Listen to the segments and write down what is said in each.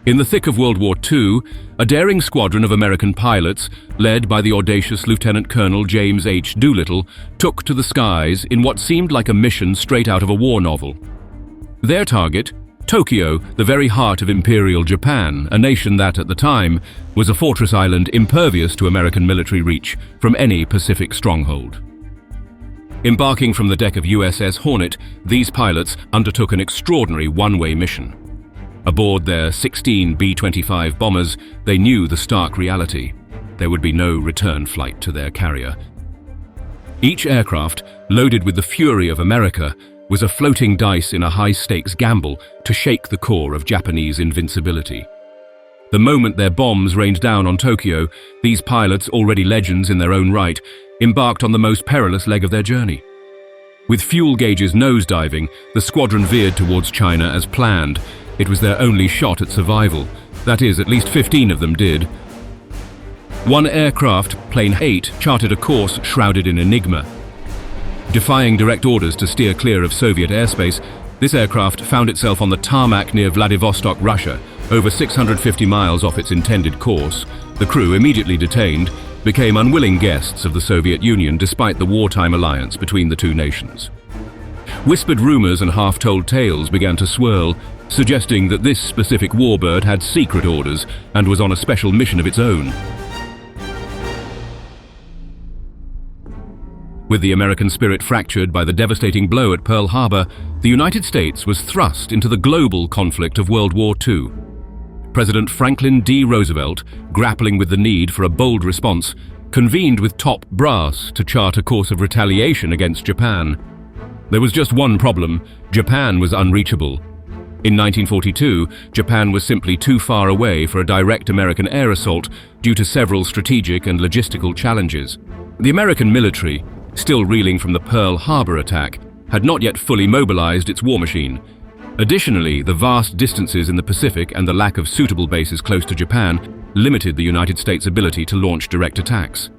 In the thick of World War II, a daring squadron of American pilots, led by the audacious Lieutenant Colonel James H. Doolittle, took to the skies in what seemed like a mission straight out of a war novel. Their target, Tokyo, the very heart of Imperial Japan, a nation that, at the time, was a fortress island impervious to American military reach from any Pacific stronghold. Embarking from the deck of USS Hornet, these pilots undertook an extraordinary one-way mission. Aboard their 16 B-25 bombers, they knew the stark reality. There would be no return flight to their carrier. Each aircraft, loaded with the fury of America, was a floating dice in a high-stakes gamble to shake the core of Japanese invincibility. The moment their bombs rained down on Tokyo, these pilots, already legends in their own right, embarked on the most perilous leg of their journey. With fuel gauges nosediving, the squadron veered towards China as planned. It was their only shot at survival. That is, at least 15 of them did. One aircraft, Plane 8, charted a course shrouded in enigma. Defying direct orders to steer clear of Soviet airspace, this aircraft found itself on the tarmac near Vladivostok, Russia, over 650 miles off its intended course. The crew, immediately detained, became unwilling guests of the Soviet Union despite the wartime alliance between the two nations. Whispered rumors and half-told tales began to swirl, suggesting that this specific warbird had secret orders and was on a special mission of its own. With the American spirit fractured by the devastating blow at Pearl Harbor, the United States was thrust into the global conflict of World War II. President Franklin D. Roosevelt, grappling with the need for a bold response, convened with top brass to chart a course of retaliation against Japan. There was just one problem: Japan was unreachable. In 1942, Japan was simply too far away for a direct American air assault due to several strategic and logistical challenges. The American military, still reeling from the Pearl Harbor attack, had not yet fully mobilized its war machine. Additionally, the vast distances in the Pacific and the lack of suitable bases close to Japan limited the United States' ability to launch direct attacks.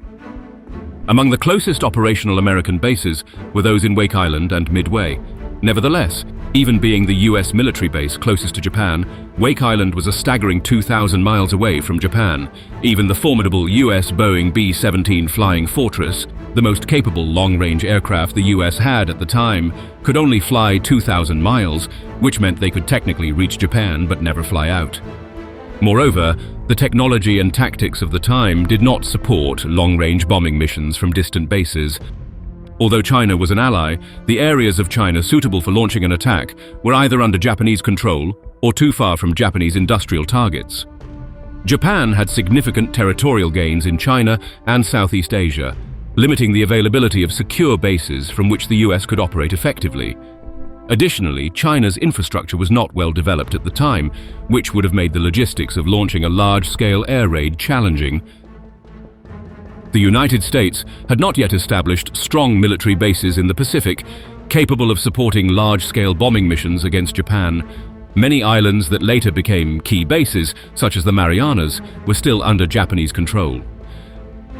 Among the closest operational American bases were those in Wake Island and Midway. Nevertheless, even being the US military base closest to Japan, Wake Island was a staggering 2,000 miles away from Japan. Even the formidable US Boeing B-17 Flying Fortress, the most capable long-range aircraft the US had at the time, could only fly 2,000 miles, which meant they could technically reach Japan but never fly out. Moreover, the technology and tactics of the time did not support long-range bombing missions from distant bases. Although China was an ally, the areas of China suitable for launching an attack were either under Japanese control or too far from Japanese industrial targets. Japan had significant territorial gains in China and Southeast Asia, limiting the availability of secure bases from which the US could operate effectively. Additionally, China's infrastructure was not well developed at the time, which would have made the logistics of launching a large-scale air raid challenging. The United States had not yet established strong military bases in the Pacific, capable of supporting large-scale bombing missions against Japan. Many islands that later became key bases, such as the Marianas, were still under Japanese control.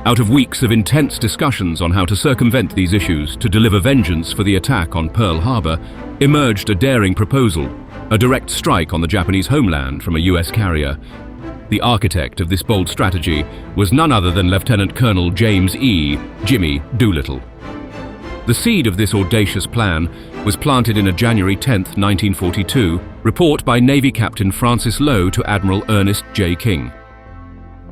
Out of weeks of intense discussions on how to circumvent these issues to deliver vengeance for the attack on Pearl Harbor, emerged a daring proposal: a direct strike on the Japanese homeland from a US carrier. The architect of this bold strategy was none other than Lieutenant Colonel James E. Jimmy Doolittle. The seed of this audacious plan was planted in a January 10, 1942, report by Navy Captain Francis Lowe to Admiral Ernest J. King.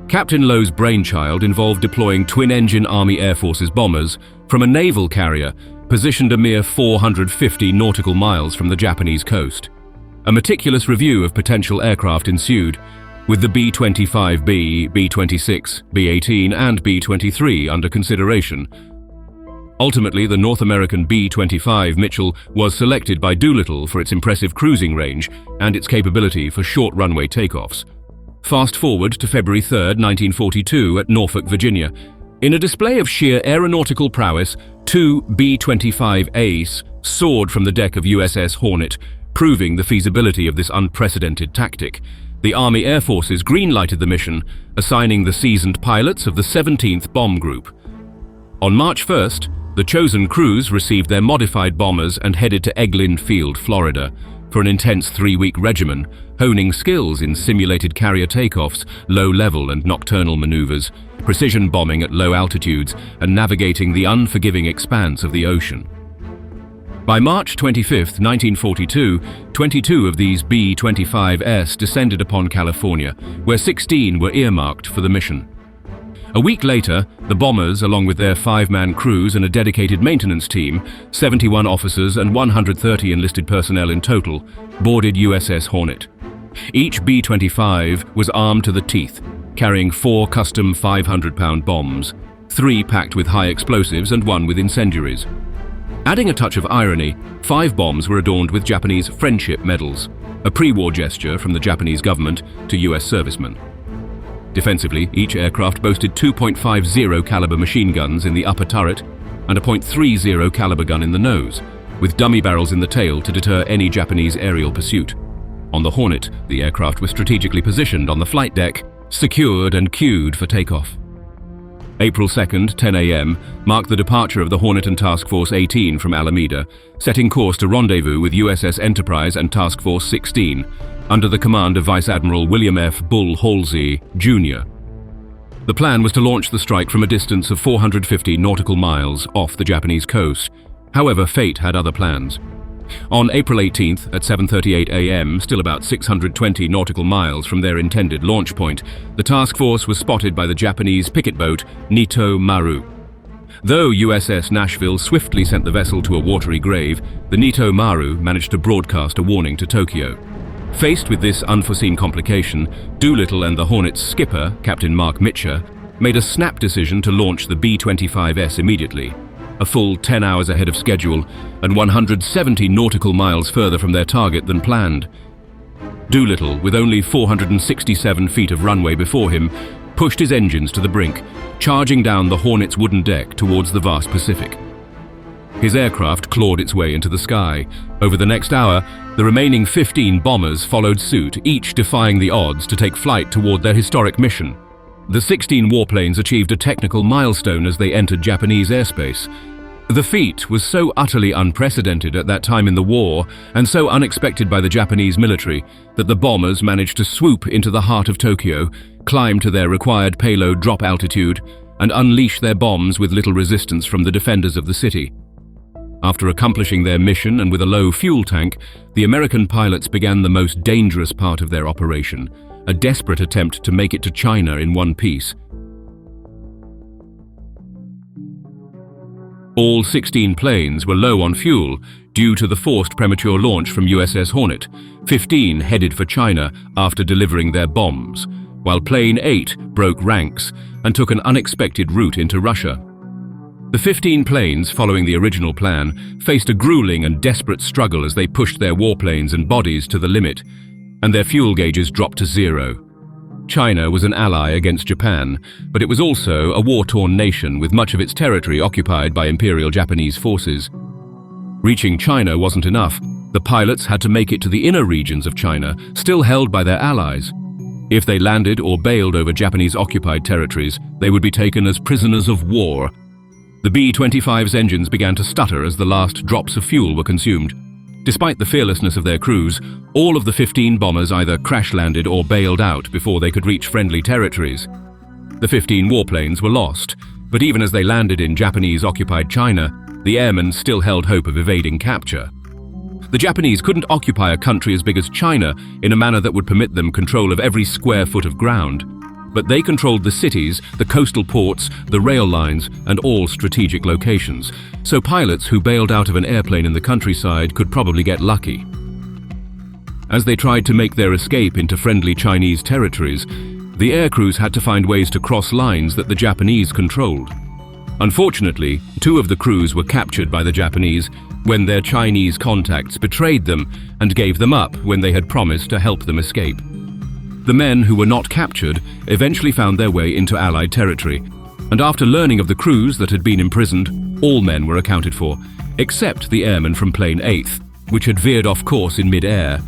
Captain Lowe's brainchild involved deploying twin-engine Army Air Forces bombers from a naval carrier positioned a mere 450 nautical miles from the Japanese coast. A meticulous review of potential aircraft ensued, with the B-25B, B-26, B-18 and B-23 under consideration. Ultimately, the North American B-25 Mitchell was selected by Doolittle for its impressive cruising range and its capability for short runway takeoffs. Fast forward to February 3, 1942 at Norfolk, Virginia. In a display of sheer aeronautical prowess, two B-25 Ace soared from the deck of USS Hornet, proving the feasibility of this unprecedented tactic. The Army Air Forces green-lighted the mission, assigning the seasoned pilots of the 17th Bomb Group. On March 1st, the chosen crews received their modified bombers and headed to Eglin Field, Florida, for an intense 3-week regimen, honing skills in simulated carrier takeoffs, low-level and nocturnal maneuvers, precision bombing at low altitudes, and navigating the unforgiving expanse of the ocean. By March 25, 1942, 22 of these B-25s descended upon California, where 16 were earmarked for the mission. A week later, the bombers, along with their 5-man crews and a dedicated maintenance team, 71 officers and 130 enlisted personnel in total, boarded USS Hornet. Each B-25 was armed to the teeth, carrying 4 custom 500-pound bombs, 3 packed with high explosives and 1 with incendiaries. Adding a touch of irony, 5 bombs were adorned with Japanese friendship medals, a pre-war gesture from the Japanese government to US servicemen. Defensively, each aircraft boasted 2.50 caliber machine guns in the upper turret and a .30 caliber gun in the nose, with dummy barrels in the tail to deter any Japanese aerial pursuit. On the Hornet, the aircraft was strategically positioned on the flight deck, secured and queued for takeoff. April 2nd, 10 a.m., marked the departure of the Hornet and Task Force 18 from Alameda, setting course to rendezvous with USS Enterprise and Task Force 16, under the command of Vice Admiral William F. Bull Halsey, Jr. The plan was to launch the strike from a distance of 450 nautical miles off the Japanese coast. However, fate had other plans. On April 18th at 7:38 a.m., still about 620 nautical miles from their intended launch point, the task force was spotted by the Japanese picket boat Nito Maru. Though USS Nashville swiftly sent the vessel to a watery grave, the Nito Maru managed to broadcast a warning to Tokyo. Faced with this unforeseen complication, Doolittle and the Hornet's skipper, Captain Mark Mitcher, made a snap decision to launch the B-25S immediately, a full 10 hours ahead of schedule and 170 nautical miles further from their target than planned. Doolittle, with only 467 feet of runway before him, pushed his engines to the brink, charging down the Hornet's wooden deck towards the vast Pacific. His aircraft clawed its way into the sky. Over the next hour, the remaining 15 bombers followed suit, each defying the odds to take flight toward their historic mission. The 16 warplanes achieved a technical milestone as they entered Japanese airspace. The feat was so utterly unprecedented at that time in the war and so unexpected by the Japanese military that the bombers managed to swoop into the heart of Tokyo, climb to their required payload drop altitude, and unleash their bombs with little resistance from the defenders of the city. After accomplishing their mission and with a low fuel tank, the American pilots began the most dangerous part of their operation, a desperate attempt to make it to China in one piece. All 16 planes were low on fuel due to the forced premature launch from USS Hornet. 15 headed for China after delivering their bombs, while Plane 8 broke ranks and took an unexpected route into Russia. The 15 planes, following the original plan, faced a grueling and desperate struggle as they pushed their warplanes and bodies to the limit, and their fuel gauges dropped to zero. China was an ally against Japan, but it was also a war-torn nation with much of its territory occupied by Imperial Japanese forces. Reaching China wasn't enough. The pilots had to make it to the inner regions of China, still held by their allies. If they landed or bailed over Japanese-occupied territories, they would be taken as prisoners of war. The B-25's engines began to stutter as the last drops of fuel were consumed. Despite the fearlessness of their crews, all of the 15 bombers either crash-landed or bailed out before they could reach friendly territories. The 15 warplanes were lost, but even as they landed in Japanese-occupied China, the airmen still held hope of evading capture. The Japanese couldn't occupy a country as big as China in a manner that would permit them control of every square foot of ground. But they controlled the cities, the coastal ports, the rail lines, and all strategic locations, so pilots who bailed out of an airplane in the countryside could probably get lucky. As they tried to make their escape into friendly Chinese territories, the aircrews had to find ways to cross lines that the Japanese controlled. Unfortunately, 2 of the crews were captured by the Japanese when their Chinese contacts betrayed them and gave them up when they had promised to help them escape. The men who were not captured eventually found their way into Allied territory, and after learning of the crews that had been imprisoned, all men were accounted for, except the airman from Plane 8, which had veered off course in mid-air.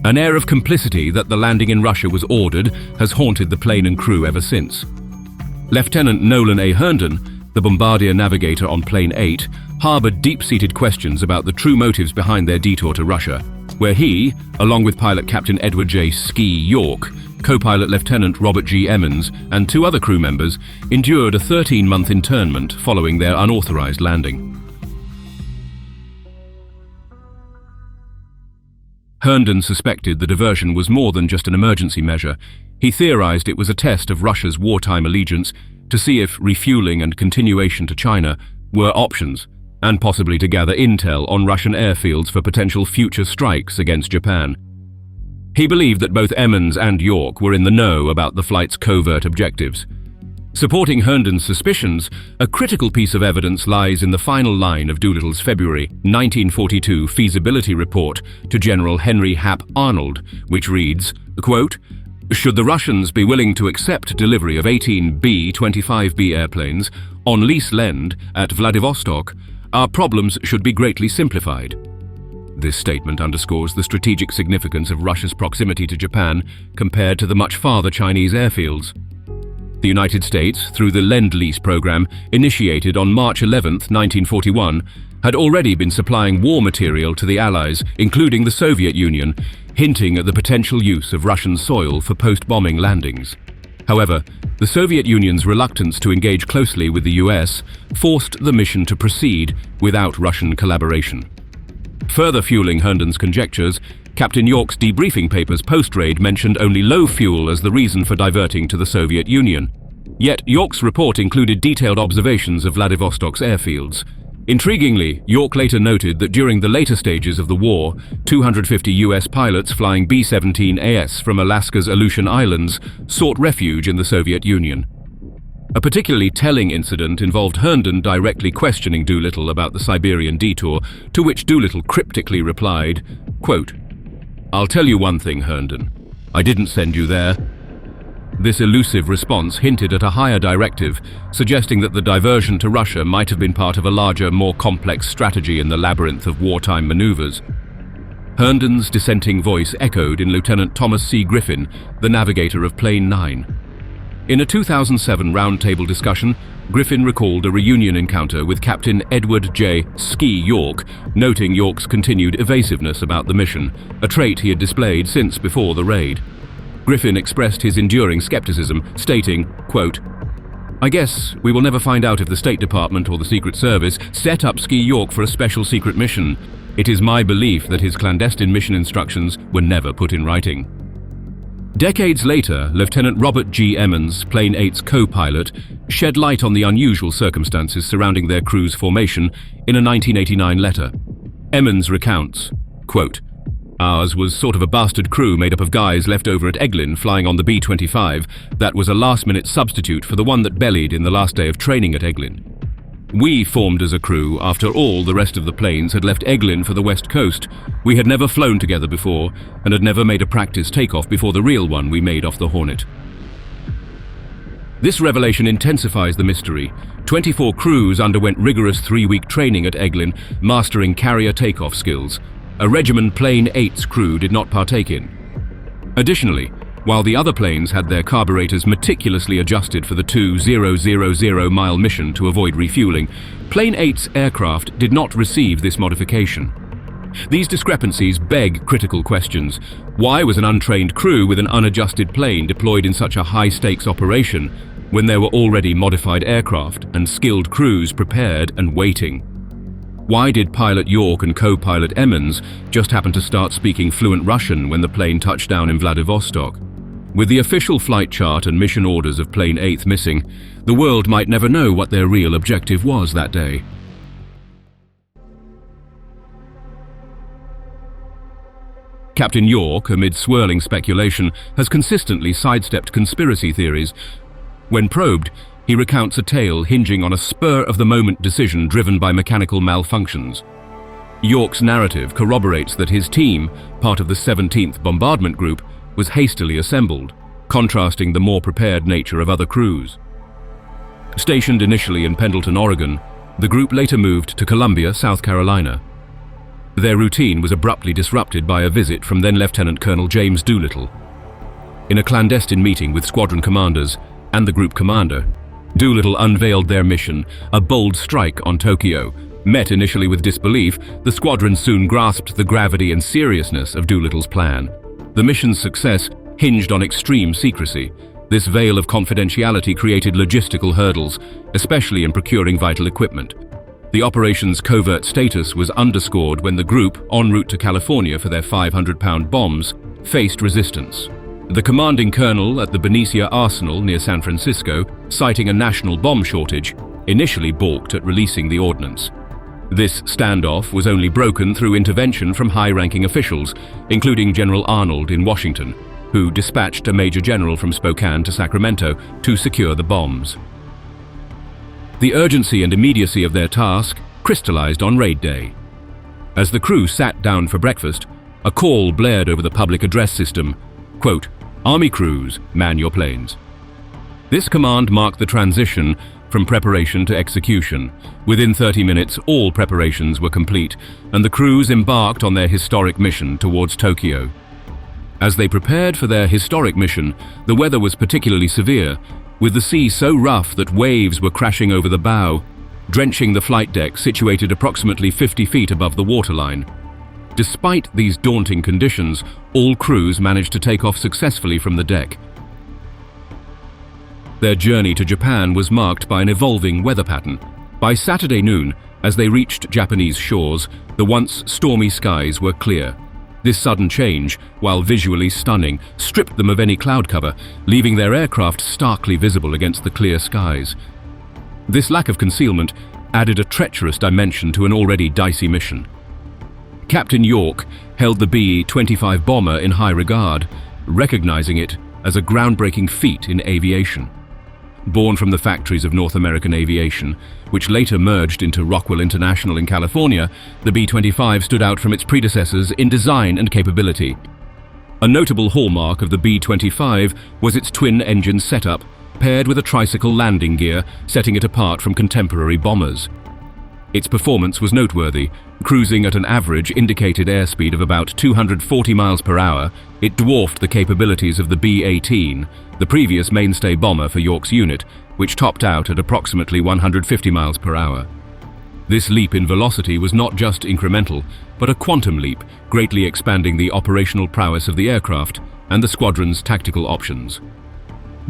An air of complicity that the landing in Russia was ordered has haunted the plane and crew ever since. Lieutenant Nolan A. Herndon, the bombardier navigator on Plane 8, harbored deep-seated questions about the true motives behind their detour to Russia. where he, along with pilot Captain Edward J. Ski York, co-pilot Lieutenant Robert G. Emmons, and 2 other crew members, endured a 13-month internment following their unauthorized landing. Herndon suspected the diversion was more than just an emergency measure. He theorized it was a test of Russia's wartime allegiance to see if refueling and continuation to China were options, and possibly to gather intel on Russian airfields for potential future strikes against Japan. He believed that both Emmons and York were in the know about the flight's covert objectives. Supporting Herndon's suspicions, a critical piece of evidence lies in the final line of Doolittle's February 1942 feasibility report to General Henry Hap Arnold, which reads, quote, "Should the Russians be willing to accept delivery of 18 B-25B airplanes on lease lend at Vladivostok, our problems should be greatly simplified." This statement underscores the strategic significance of Russia's proximity to Japan compared to the much farther Chinese airfields. The United States, through the Lend-Lease program initiated on March 11, 1941, had already been supplying war material to the Allies, including the Soviet Union, hinting at the potential use of Russian soil for post-bombing landings. However, the Soviet Union's reluctance to engage closely with the US forced the mission to proceed without Russian collaboration. Further fueling Herndon's conjectures, Captain York's debriefing papers post-raid mentioned only low fuel as the reason for diverting to the Soviet Union. Yet York's report included detailed observations of Vladivostok's airfields. Intriguingly, York later noted that during the later stages of the war, 250 US pilots flying B-17AS from Alaska's Aleutian Islands sought refuge in the Soviet Union. A particularly telling incident involved Herndon directly questioning Doolittle about the Siberian detour, to which Doolittle cryptically replied, quote, "I'll tell you one thing, Herndon. I didn't send you there." This elusive response hinted at a higher directive, suggesting that the diversion to Russia might have been part of a larger, more complex strategy in the labyrinth of wartime maneuvers. Herndon's dissenting voice echoed in Lieutenant Thomas C. Griffin, the navigator of Plane 9. In a 2007 roundtable discussion, Griffin recalled a reunion encounter with Captain Edward J. Ski York, noting York's continued evasiveness about the mission, a trait he had displayed since before the raid. Griffin expressed his enduring skepticism, stating, quote, "I guess we will never find out if the State Department or the Secret Service set up Ski York for a special secret mission. It is my belief that his clandestine mission instructions were never put in writing." Decades later, Lieutenant Robert G. Emmons, Plane 8's co-pilot, shed light on the unusual circumstances surrounding their crew's formation in a 1989 letter. Emmons recounts, quote, "Ours was sort of a bastard crew made up of guys left over at Eglin flying on the B-25 that was a last-minute substitute for the one that bellied in the last day of training at Eglin. We formed as a crew after all the rest of the planes had left Eglin for the West Coast. We had never flown together before and had never made a practice takeoff before the real one we made off the Hornet." This revelation intensifies the mystery. 24 crews underwent rigorous 3-week training at Eglin, mastering carrier takeoff skills. A Regiment Plane 8's crew did not partake in. Additionally, while the other planes had their carburetors meticulously adjusted for the 2,000-mile mission to avoid refueling, Plane 8's aircraft did not receive this modification. These discrepancies beg critical questions. Why was an untrained crew with an unadjusted plane deployed in such a high-stakes operation when there were already modified aircraft and skilled crews prepared and waiting? Why did pilot York and co-pilot Emmons just happen to start speaking fluent Russian when the plane touched down in Vladivostok? With the official flight chart and mission orders of Plane 8 missing, the world might never know what their real objective was that day. Captain York, amid swirling speculation, has consistently sidestepped conspiracy theories. When probed, he recounts a tale hinging on a spur-of-the-moment decision driven by mechanical malfunctions. York's narrative corroborates that his team, part of the 17th Bombardment Group, was hastily assembled, contrasting the more prepared nature of other crews. Stationed initially in Pendleton, Oregon, the group later moved to Columbia, South Carolina. Their routine was abruptly disrupted by a visit from then Lieutenant Colonel James Doolittle. In a clandestine meeting with squadron commanders and the group commander, Doolittle unveiled their mission, a bold strike on Tokyo, Met initially with disbelief, the squadron soon grasped the gravity and seriousness of Doolittle's plan. The mission's success hinged on extreme secrecy. This veil of confidentiality created logistical hurdles, especially in procuring vital equipment. The operation's covert status was underscored when the group, en route to California for their 500-pound bombs, faced resistance. The commanding colonel at the Benicia Arsenal near San Francisco, citing a national bomb shortage, initially balked at releasing the ordnance. This standoff was only broken through intervention from high-ranking officials, including General Arnold in Washington, who dispatched a major general from Spokane to Sacramento to secure the bombs. The urgency and immediacy of their task crystallized on raid day. As the crew sat down for breakfast, a call blared over the public address system, quote, "Army crews, man your planes." This command marked the transition from preparation to execution. Within 30 minutes, all preparations were complete, and the crews embarked on their historic mission towards Tokyo. As they prepared for their historic mission, the weather was particularly severe, with the sea so rough that waves were crashing over the bow, drenching the flight deck situated approximately 50 feet above the waterline. Despite these daunting conditions, all crews managed to take off successfully from the deck. Their journey to Japan was marked by an evolving weather pattern. By Saturday noon, as they reached Japanese shores, the once stormy skies were clear. This sudden change, while visually stunning, stripped them of any cloud cover, leaving their aircraft starkly visible against the clear skies. This lack of concealment added a treacherous dimension to an already dicey mission. Captain York held the B-25 bomber in high regard, recognizing it as a groundbreaking feat in aviation. Born from the factories of North American Aviation, which later merged into Rockwell International in California, the B-25 stood out from its predecessors in design and capability. A notable hallmark of the B-25 was its twin-engine setup, paired with a tricycle landing gear, setting it apart from contemporary bombers. Its performance was noteworthy. Cruising at an average indicated airspeed of about 240 miles per hour, it dwarfed the capabilities of the B-18, the previous mainstay bomber for York's unit, which topped out at approximately 150 miles per hour. This leap in velocity was not just incremental, but a quantum leap, greatly expanding the operational prowess of the aircraft and the squadron's tactical options.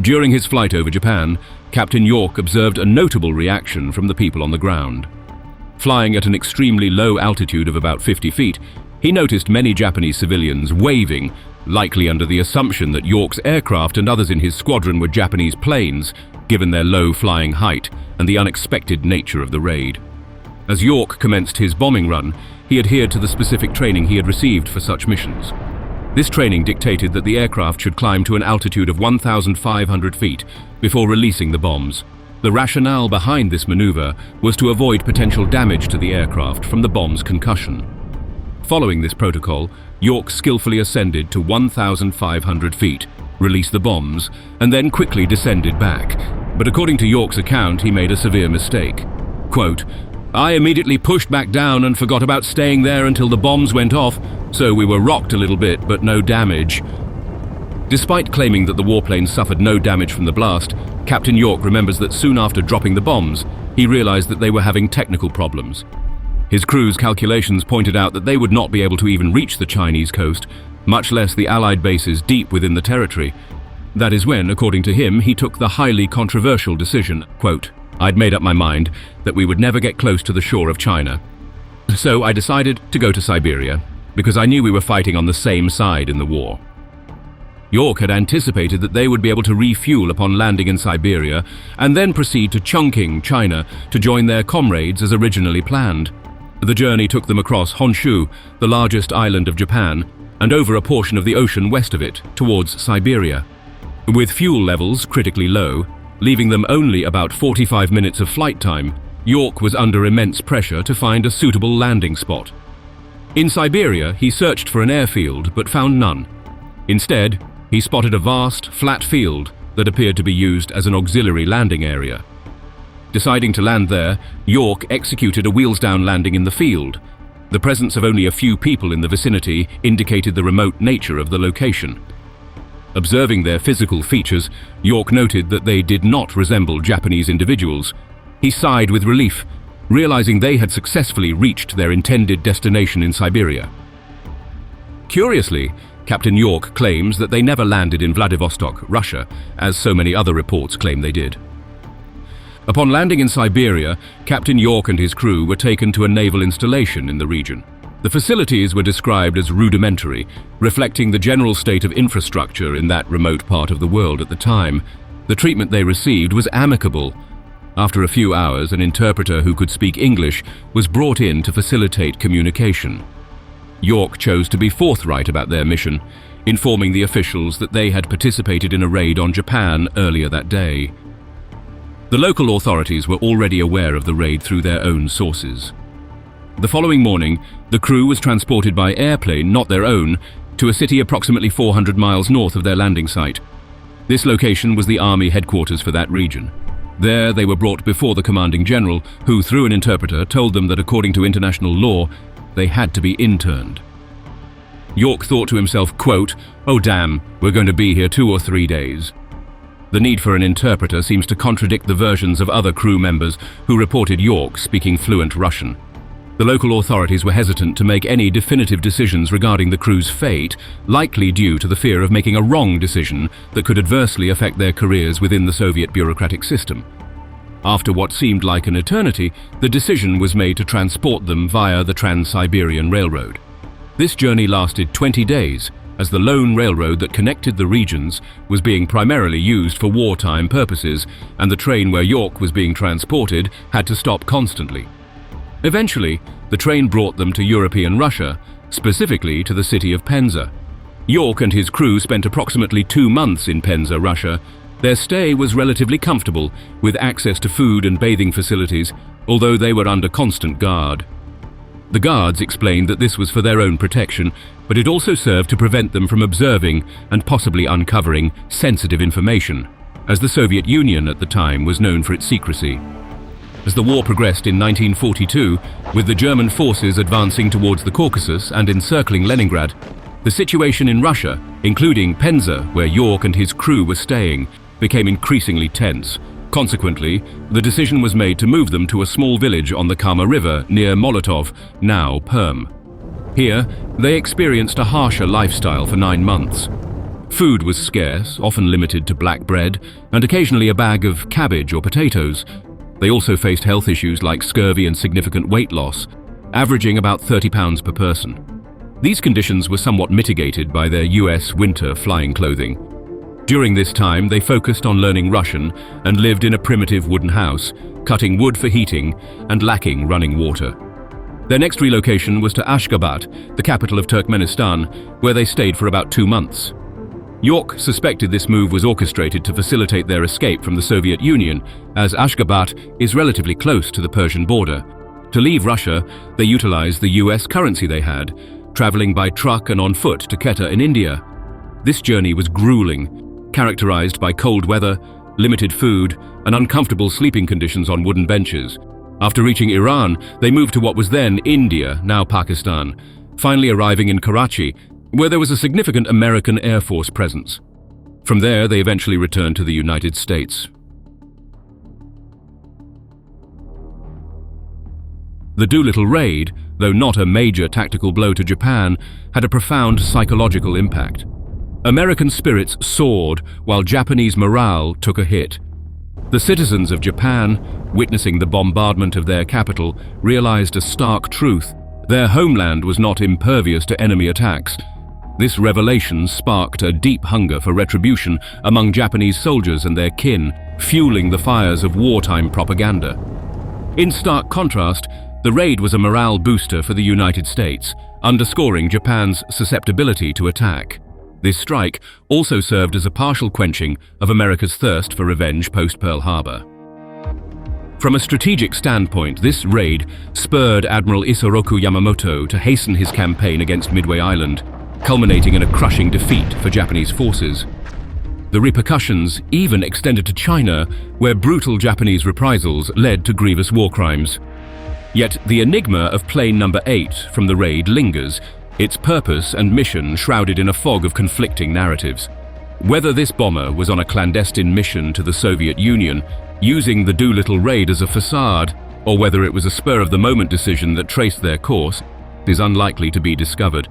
During his flight over Japan, Captain York observed a notable reaction from the people on the ground. Flying at an extremely low altitude of about 50 feet, he noticed many Japanese civilians waving, likely under the assumption that York's aircraft and others in his squadron were Japanese planes, given their low flying height and the unexpected nature of the raid. As York commenced his bombing run, he adhered to the specific training he had received for such missions. This training dictated that the aircraft should climb to an altitude of 1,500 feet before releasing the bombs. The rationale behind this maneuver was to avoid potential damage to the aircraft from the bomb's concussion. Following this protocol, York skillfully ascended to 1,500 feet, released the bombs, and then quickly descended back. But according to York's account, he made a severe mistake. Quote, "I immediately pushed back down and forgot about staying there until the bombs went off, so we were rocked a little bit, but no damage." Despite claiming that the warplane suffered no damage from the blast, Captain York remembers that soon after dropping the bombs, he realized that they were having technical problems. His crew's calculations pointed out that they would not be able to even reach the Chinese coast, much less the Allied bases deep within the territory. That is when, according to him, he took the highly controversial decision, quote, "I'd made up my mind that we would never get close to the shore of China. So I decided to go to Siberia, because I knew we were fighting on the same side in the war." York had anticipated that they would be able to refuel upon landing in Siberia and then proceed to Chongqing, China, to join their comrades as originally planned. The journey took them across Honshu, the largest island of Japan, and over a portion of the ocean west of it, towards Siberia. With fuel levels critically low, leaving them only about 45 minutes of flight time, York was under immense pressure to find a suitable landing spot. In Siberia, he searched for an airfield but found none. Instead, he spotted a vast, flat field that appeared to be used as an auxiliary landing area. Deciding to land there, York executed a wheels-down landing in the field. The presence of only a few people in the vicinity indicated the remote nature of the location. Observing their physical features, York noted that they did not resemble Japanese individuals. He sighed with relief. realizing they had successfully reached their intended destination in Siberia. Curiously, Captain York claims that they never landed in Vladivostok, Russia, as so many other reports claim they did. Upon landing in Siberia, Captain York and his crew were taken to a naval installation in the region. The facilities were described as rudimentary, reflecting the general state of infrastructure in that remote part of the world at the time. The treatment they received was amicable. After a few hours, an interpreter who could speak English was brought in to facilitate communication. York chose to be forthright about their mission, informing the officials that they had participated in a raid on Japan earlier that day. The local authorities were already aware of the raid through their own sources. The following morning, the crew was transported by airplane, not their own, to a city approximately 400 miles north of their landing site. This location was the army headquarters for that region. There, they were brought before the commanding general, who, through an interpreter, told them that according to international law, they had to be interned. York thought to himself, quote, "Oh damn, we're going to be here 2 or 3 days." The need for an interpreter seems to contradict the versions of other crew members who reported York speaking fluent Russian. The local authorities were hesitant to make any definitive decisions regarding the crew's fate, likely due to the fear of making a wrong decision that could adversely affect their careers within the Soviet bureaucratic system. After what seemed like an eternity, the decision was made to transport them via the Trans-Siberian Railroad. This journey lasted 20 days, as the lone railroad that connected the regions was being primarily used for wartime purposes, and the train where York was being transported had to stop constantly. Eventually, the train brought them to European Russia, specifically to the city of Penza. York and his crew spent approximately 2 months in Penza, Russia. Their stay was relatively comfortable, with access to food and bathing facilities, although they were under constant guard. The guards explained that this was for their own protection, but it also served to prevent them from observing and possibly uncovering sensitive information, as the Soviet Union at the time was known for its secrecy. As the war progressed in 1942, with the German forces advancing towards the Caucasus and encircling Leningrad, the situation in Russia, including Penza, where York and his crew were staying, became increasingly tense. Consequently, the decision was made to move them to a small village on the Kama River near Molotov, now Perm. Here, they experienced a harsher lifestyle for 9 months. Food was scarce, often limited to black bread, and occasionally a bag of cabbage or potatoes. They also faced health issues like scurvy and significant weight loss, averaging about 30 pounds per person. These conditions were somewhat mitigated by their US winter flying clothing. During this time, they focused on learning Russian and lived in a primitive wooden house, cutting wood for heating and lacking running water. Their next relocation was to Ashgabat, the capital of Turkmenistan, where they stayed for about 2 months. York suspected this move was orchestrated to facilitate their escape from the Soviet Union, as Ashgabat is relatively close to the Persian border. To leave Russia, they utilized the US currency they had, traveling by truck and on foot to Quetta in India. This journey was grueling, characterized by cold weather, limited food, and uncomfortable sleeping conditions on wooden benches. After reaching Iran, they moved to what was then India, now Pakistan, finally arriving in Karachi, where there was a significant American Air Force presence. From there, they eventually returned to the United States. The Doolittle raid, though not a major tactical blow to Japan, had a profound psychological impact. American spirits soared while Japanese morale took a hit. The citizens of Japan, witnessing the bombardment of their capital, realized a stark truth: their homeland was not impervious to enemy attacks. This revelation sparked a deep hunger for retribution among Japanese soldiers and their kin, fueling the fires of wartime propaganda. In stark contrast, the raid was a morale booster for the United States, underscoring Japan's susceptibility to attack. This strike also served as a partial quenching of America's thirst for revenge post-Pearl Harbor. From a strategic standpoint, this raid spurred Admiral Isoroku Yamamoto to hasten his campaign against Midway Island, culminating in a crushing defeat for Japanese forces. The repercussions even extended to China, where brutal Japanese reprisals led to grievous war crimes. Yet the enigma of plane number 8 from the raid lingers, its purpose and mission shrouded in a fog of conflicting narratives. Whether this bomber was on a clandestine mission to the Soviet Union, using the Doolittle raid as a facade, or whether it was a spur-of-the-moment decision that traced their course, is unlikely to be discovered.